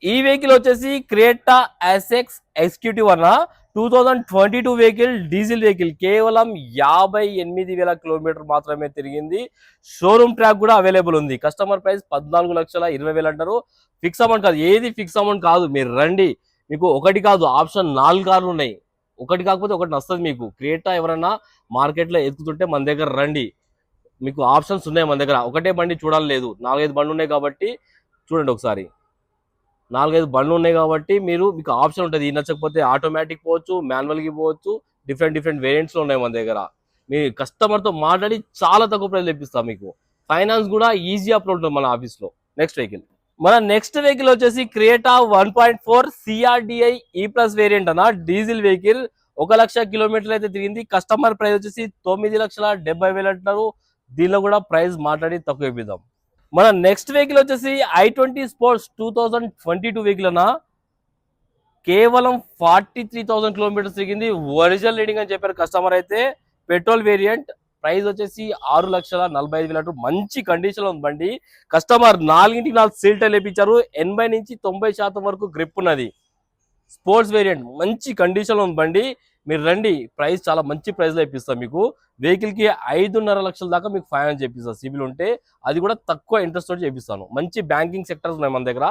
ఈ వెహికల్ వచ్చేసి Creta SX executive అన్న 2022 వెహికల్, డీజిల్ వెహికల్. కేవలం 58,000 కిలోమీటర్ మాత్రమే తిరిగింది. షోరూమ్ ట్రాక్ కూడా అవైలబుల్ ఉంది. కస్టమర్ ప్రైస్ 14,20,000 అంటారు. ఫిక్స్ అమౌంట్ కాదు, ఏది ఫిక్స్ అమౌంట్ కాదు. మీరు రండి, మీకు ఒకటి కాదు ఆప్షన్ 4 కార్లు ఉన్నాయి. ఒకటి కాకపోతే ఒకటి వస్తుంది మీకు. క్రేటా ఎవరైనా మార్కెట్లో ఎత్తుతుంటే మన దగ్గర రండి, మీకు ఆప్షన్స్ ఉన్నాయి మన దగ్గర. ఒకటే బండి చూడాలి లేదు, 4-5 బండ్లు ఉన్నాయి కాబట్టి చూడండి ఒకసారి. 4-5 బండ్లు ఉన్నాయి కాబట్టి మీకు ఆప్షన్ ఉంటుంది. ఇది నచ్చకపోతే ఆటోమేటిక్ పోవచ్చు, మాన్యువల్కి పోవచ్చు. డిఫరెంట్ డిఫరెంట్ వేరియంట్స్లో ఉన్నాయి మన దగ్గర. మీ కస్టమర్తో మాట్లాడి చాలా తక్కువ ప్రైస్ తెప్పిస్తాం మీకు. ఫైనాన్స్ కూడా ఈజీ అప్లోడ్ ఉంటుంది మన ఆఫీస్లో. నెక్స్ట్ వెహికల్, మన నెక్స్ట్ వెహికల్ వచ్చేసి క్రియేటా 1.4 సిఆర్డిఐ ఈ ప్లస్ వేరియంట్ అన్న, డీజిల్ వెహికల్. 1,00,000 కిలోమీటర్లు అయితే తిరిగింది. కస్టమర్ ప్రైస్ వచ్చేసి 9,70,000 అంటున్నారు. దీనిలో కూడా ప్రైస్ మాట్లాడి తక్కువ ఇప్పిద్దాం. మన నెక్స్ట్ వెహికల్ వచ్చేసి i20 స్పోర్ట్స్ 2022 వెహికల్ అన్న. కేవలం 43,000 కిలోమీటర్స్ తిరిగింది. ఒరిజినల్ రీడింగ్ అని చెప్పారు కస్టమర్ అయితే. Petrol variant. ప్రైస్ వచ్చేసి 6,45,000. మంచి కండిషన్ లో ఉంది బండి. కస్టమర్ 4 సీల్ టైల్ వేయించారు. 80-90% వరకు గ్రిప్ ఉన్నది. స్పోర్ట్స్ వేరియంట్, మంచి కండిషన్ లో ఉంది బండి. మీరు రండి, ప్రైస్ చాలా మంచి ప్రైస్ లో ఇప్పిస్తాం మీకు. వెహికల్ కి 5.5 లక్షల దాకా మీకు ఫైనాన్స్ చేపిస్తాను సిబిల్ ఉంటే. అది కూడా తక్కువ ఇంట్రెస్ట్ తోటి చేపిస్తాను. మంచి బ్యాంకింగ్ సెక్టర్స్ ఉన్నాయి మన దగ్గర.